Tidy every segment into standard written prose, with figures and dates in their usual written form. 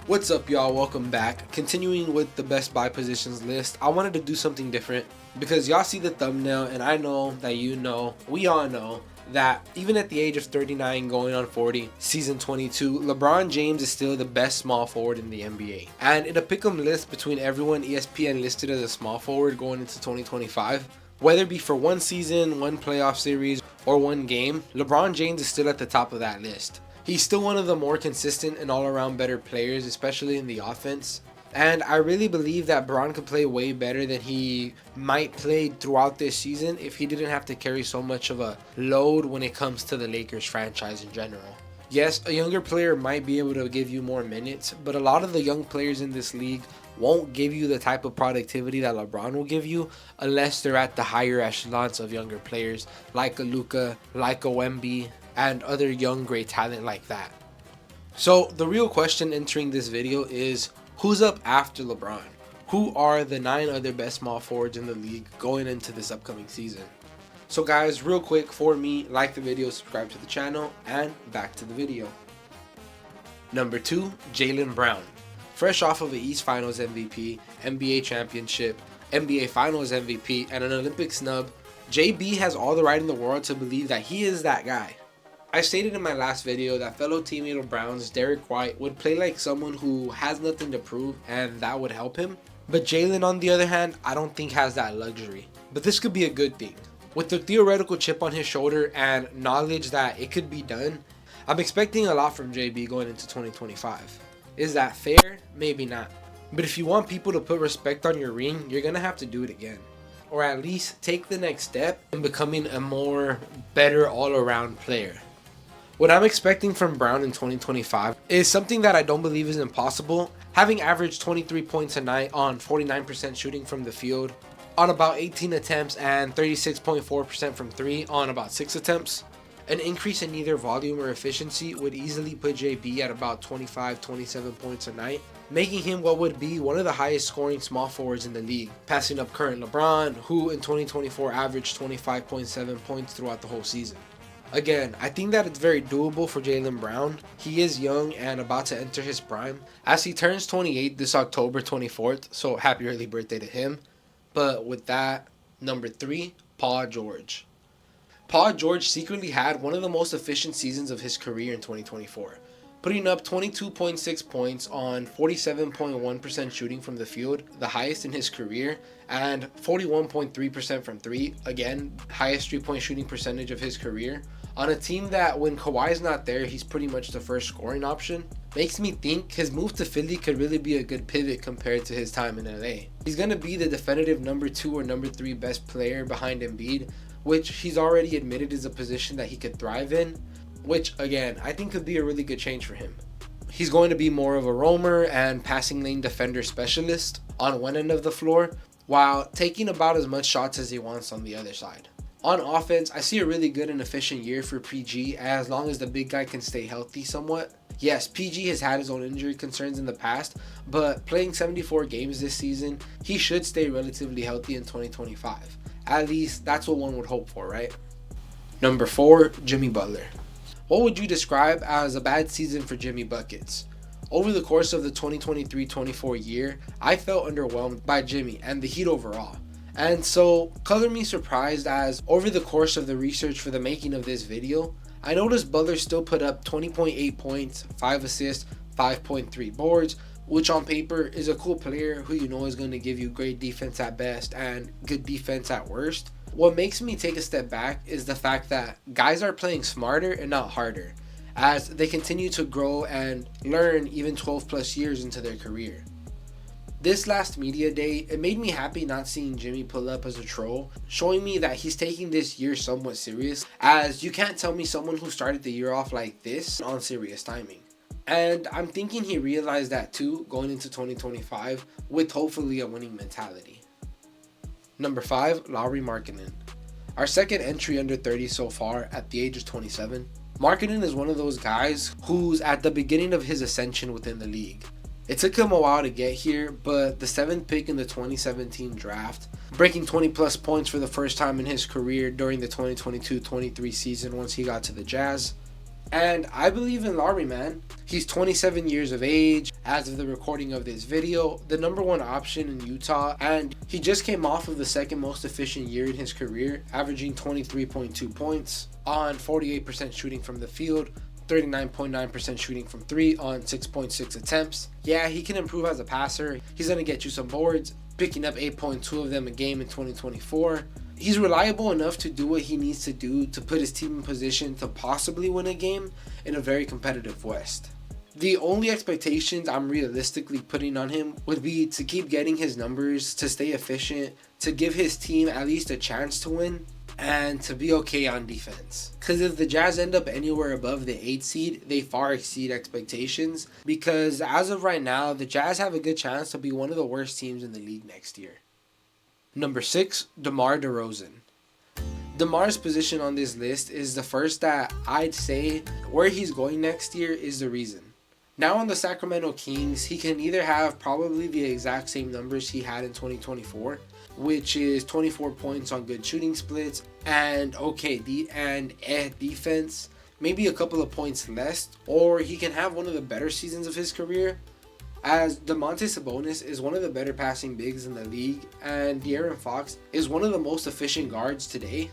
What's up, y'all? Welcome back. Continuing with the best buy positions list, I wanted to do something different because y'all see the thumbnail, and I know that we all know that even at the age of 39 going on 40, season 22, LeBron James is still the best small forward in the NBA. And in a pick'em list between everyone ESPN listed as a small forward going into 2025, whether it be for one season, one playoff series, or one game, LeBron James is still at the top of that list. He's still one of the more consistent and all-around better players, especially in the offense. And I really believe that Bron could play way better than he might play throughout this season if he didn't have to carry so much of a load when it comes to the Lakers franchise in general. Yes, a younger player might be able to give you more minutes, but a lot of the young players in this league won't give you the type of productivity that LeBron will give you unless they're at the higher echelons of younger players like a Luka, like a Wemby, and other young great talent like that. So the real question entering this video is, who's up after LeBron? Who are the 9 other best small forwards in the league going into this upcoming season? So guys, real quick for me, like the video, subscribe to the channel, and back to the video. Number 2, Jaylen Brown. Fresh off of an East Finals MVP, NBA Championship, NBA Finals MVP, and an Olympic snub, JB has all the right in the world to believe that he is that guy. I stated in my last video that fellow teammate of Brown's, Derek White, would play like someone who has nothing to prove and that would help him. But Jaylen, on the other hand, I don't think has that luxury. But this could be a good thing. With the theoretical chip on his shoulder and knowledge that it could be done, I'm expecting a lot from JB going into 2025. Is that fair? Maybe not. But if you want people to put respect on your ring, you're going to have to do it again. Or at least take the next step in becoming a more better all-around player. What I'm expecting from Brown in 2025 is something that I don't believe is impossible. Having averaged 23 points a night on 49% shooting from the field, on about 18 attempts, and 36.4% from 3 on about 6 attempts. An increase in either volume or efficiency would easily put JB at about 25-27 points a night, making him what would be one of the highest scoring small forwards in the league, passing up current LeBron, who in 2024 averaged 25.7 points throughout the whole season. Again, I think that it's very doable for Jaylen Brown. He is young and about to enter his prime, as he turns 28 this October 24th, so happy early birthday to him. But with that, number 3, Paul George. Paul George secretly had one of the most efficient seasons of his career in 2024, putting up 22.6 points on 47.1% shooting from the field, the highest in his career, and 41.3% from 3, again, highest 3-point shooting percentage of his career, on a team that when Kawhi's not there, he's pretty much the first scoring option. Makes me think his move to Philly could really be a good pivot compared to his time in LA. He's going to be the definitive number 2 or number 3 best player behind Embiid, which he's already admitted is a position that he could thrive in, which again, I think could be a really good change for him. He's going to be more of a roamer and passing lane defender specialist on one end of the floor, while taking about as much shots as he wants on the other side. On offense, I see a really good and efficient year for PG as long as the big guy can stay healthy somewhat. Yes, PG has had his own injury concerns in the past, but playing 74 games this season, he should stay relatively healthy in 2025. At least, that's what one would hope for, right? Number 4, Jimmy Butler. What would you describe as a bad season for Jimmy Buckets? Over the course of the 2023-24 year, I felt underwhelmed by Jimmy and the Heat overall. And so, color me surprised as over the course of the research for the making of this video, I noticed Butler still put up 20.8 points, 5 assists, 5.3 boards, which on paper is a cool player who you know is going to give you great defense at best and good defense at worst. What makes me take a step back is the fact that guys are playing smarter and not harder as they continue to grow and learn even 12 plus years into their career. This last media day, it made me happy not seeing Jimmy pull up as a troll, showing me that he's taking this year somewhat serious, as you can't tell me someone who started the year off like this on serious timing. And I'm thinking he realized that too going into 2025 with hopefully a winning mentality. Number 5, Lauri Markkanen. Our second entry under 30 so far at the age of 27. Markkanen is one of those guys who's at the beginning of his ascension within the league. It took him a while to get here, but the 7th pick in the 2017 draft, breaking 20 plus points for the first time in his career during the 2022-23 season once he got to the Jazz, And I believe in Lowry, man. He's 27 years of age as of the recording of this video, the number one option in Utah, and he just came off of the second most efficient year in his career, averaging 23.2 points on 48% shooting from the field, 39.9% shooting from 3 on 6.6 attempts. Yeah, he can improve as a passer. He's going to get you some boards, picking up 8.2 of them a game in 2024. He's reliable enough to do what he needs to do to put his team in position to possibly win a game in a very competitive West. The only expectations I'm realistically putting on him would be to keep getting his numbers, to stay efficient, to give his team at least a chance to win, and to be okay on defense. Because if the Jazz end up anywhere above the 8th seed, they far exceed expectations. Because as of right now, the Jazz have a good chance to be one of the worst teams in the league next year. Number 6, DeMar DeRozan. DeMar's position on this list is the first that I'd say where he's going next year is the reason. Now on the Sacramento Kings, he can either have probably the exact same numbers he had in 2024, which is 24 points on good shooting splits and defense, maybe a couple of points less, or he can have one of the better seasons of his career, as Domantas Sabonis is one of the better passing bigs in the league and De'Aaron Fox is one of the most efficient guards today.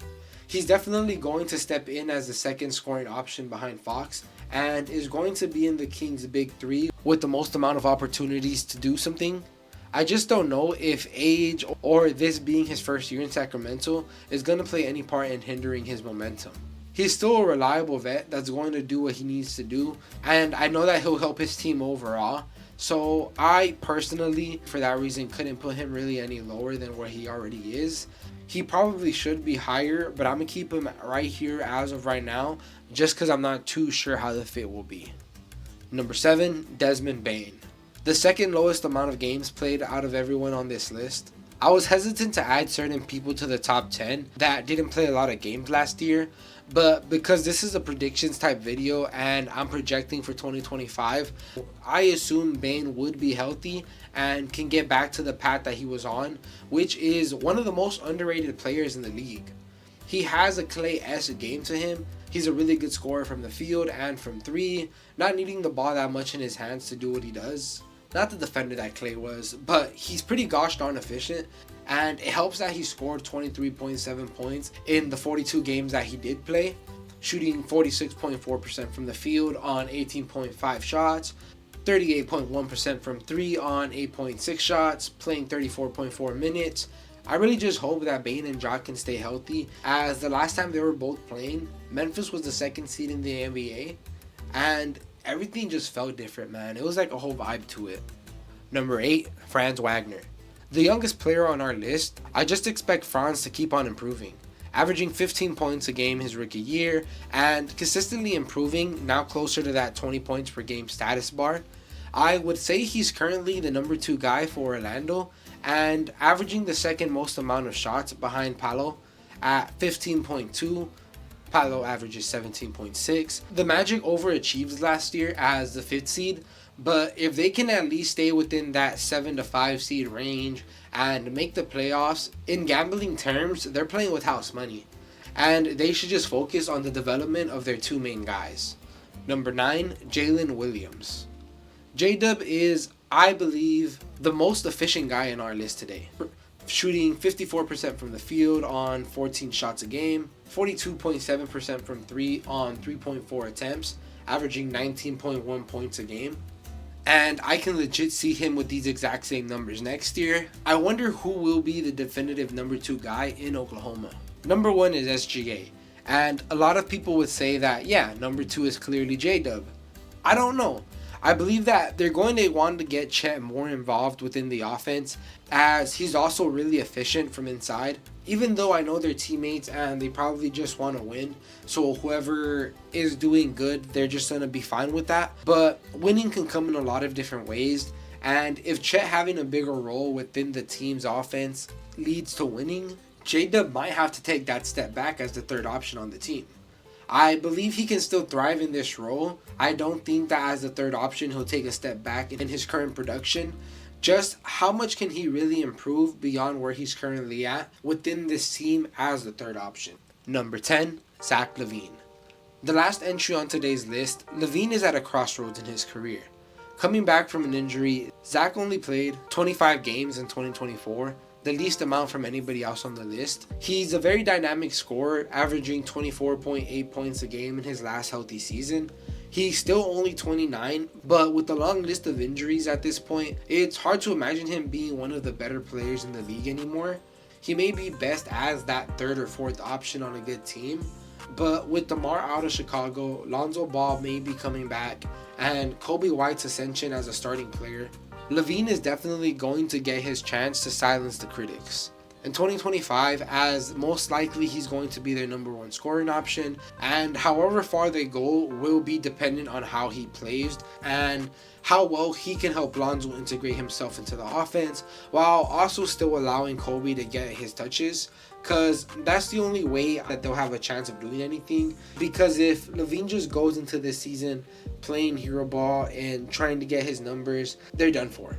He's definitely going to step in as the second scoring option behind Fox and is going to be in the Kings' big three with the most amount of opportunities to do something. I just don't know if age or this being his first year in Sacramento is going to play any part in hindering his momentum. He's still a reliable vet that's going to do what he needs to do, and I know that he'll help his team overall. So I personally, for that reason, couldn't put him really any lower than where he already is. He probably should be higher, but I'm going to keep him right here as of right now, just because I'm not too sure how the fit will be. Number 7, Desmond Bane. The second lowest amount of games played out of everyone on this list. I was hesitant to add certain people to the top 10 that didn't play a lot of games last year, but because this is a predictions type video and I'm projecting for 2025, I assume Bane would be healthy and can get back to the path that he was on, which is one of the most underrated players in the league. He has a Klay-esque game to him. He's a really good scorer from the field and from 3, not needing the ball that much in his hands to do what he does. Not the defender that Klay was, but he's pretty gosh darn efficient, and it helps that he scored 23.7 points in the 42 games that he did play, shooting 46.4% from the field on 18.5 shots, 38.1% from 3 on 8.6 shots, playing 34.4 minutes. I really just hope that Bane and Ja can stay healthy, as the last time they were both playing, Memphis was the 2nd seed in the NBA, and everything just felt different, man. It was like a whole vibe to it. Number 8, Franz Wagner. The youngest player on our list, I just expect Franz to keep on improving. Averaging 15 points a game his rookie year and consistently improving, now closer to that 20 points per game status bar. I would say he's currently the number 2 guy for Orlando and averaging the second most amount of shots behind Paolo at 15.2. Paolo averages 17.6. The Magic overachieved last year as the 5th seed, but if they can at least stay within that 7 to 5 seed range and make the playoffs, in gambling terms, they're playing with house money. And they should just focus on the development of their 2 main guys. Number 9, Jalen Williams. J-Dub is, I believe, the most efficient guy in our list today. Shooting 54% from the field on 14 shots a game, 42.7% from 3 on 3.4 attempts, averaging 19.1 points a game. And I can legit see him with these exact same numbers next year. I wonder who will be the definitive number 2 guy in Oklahoma. Number 1 is SGA. And a lot of people would say that, yeah, number 2 is clearly J-Dub. I don't know. I believe that they're going to want to get Chet more involved within the offense, as he's also really efficient from inside. Even though I know they're teammates and they probably just want to win, so whoever is doing good, they're just going to be fine with that. But winning can come in a lot of different ways, and if Chet having a bigger role within the team's offense leads to winning, J-Dub might have to take that step back as the 3rd option on the team. I believe he can still thrive in this role. I don't think that as the 3rd option he'll take a step back in his current production. Just how much can he really improve beyond where he's currently at within this team as the 3rd option? Number 10, Zach LaVine. The last entry on today's list, LaVine is at a crossroads in his career. Coming back from an injury, Zach only played 25 games in 2024, the least amount from anybody else on the list. He's a very dynamic scorer, averaging 24.8 points a game in his last healthy season. He's still only 29, but with the long list of injuries at this point, it's hard to imagine him being one of the better players in the league anymore. He may be best as that third or fourth option on a good team, but with DeMar out of Chicago, Lonzo Ball may be coming back, and Coby White's ascension as a starting player, LaVine is definitely going to get his chance to silence the critics. In 2025, as most likely he's going to be their number one scoring option, and however far they go will be dependent on how he plays and how well he can help Lonzo integrate himself into the offense while also still allowing Coby to get his touches, because that's the only way that they'll have a chance of doing anything. Because if LaVine just goes into this season playing hero ball and trying to get his numbers, they're done for.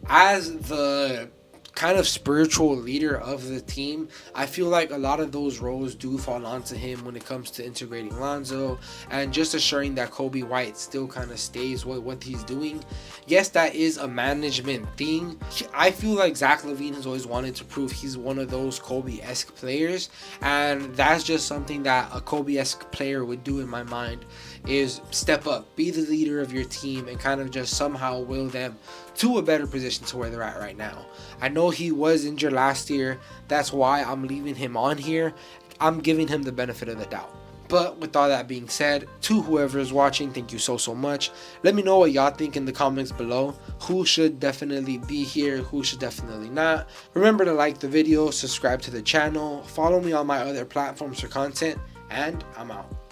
As the kind of spiritual leader of the team, I feel like a lot of those roles do fall onto him when it comes to integrating Lonzo and just assuring that Coby White still kind of stays with what he's doing. Yes, that is a management thing. I feel like Zach LaVine has always wanted to prove he's one of those Kobe-esque players, and that's just something that a Kobe-esque player would do in my mind, is step up, be the leader of your team, and kind of just somehow will them to a better position to where they're at right now. I know he was injured last year. That's why I'm leaving him on here. I'm giving him the benefit of the doubt. But with all that being said, to whoever is watching, thank you so much. Let me know what y'all think in the comments below. Who should definitely be here, who should definitely not. Remember to like the video, subscribe to the channel, follow me on my other platforms for content, and I'm out.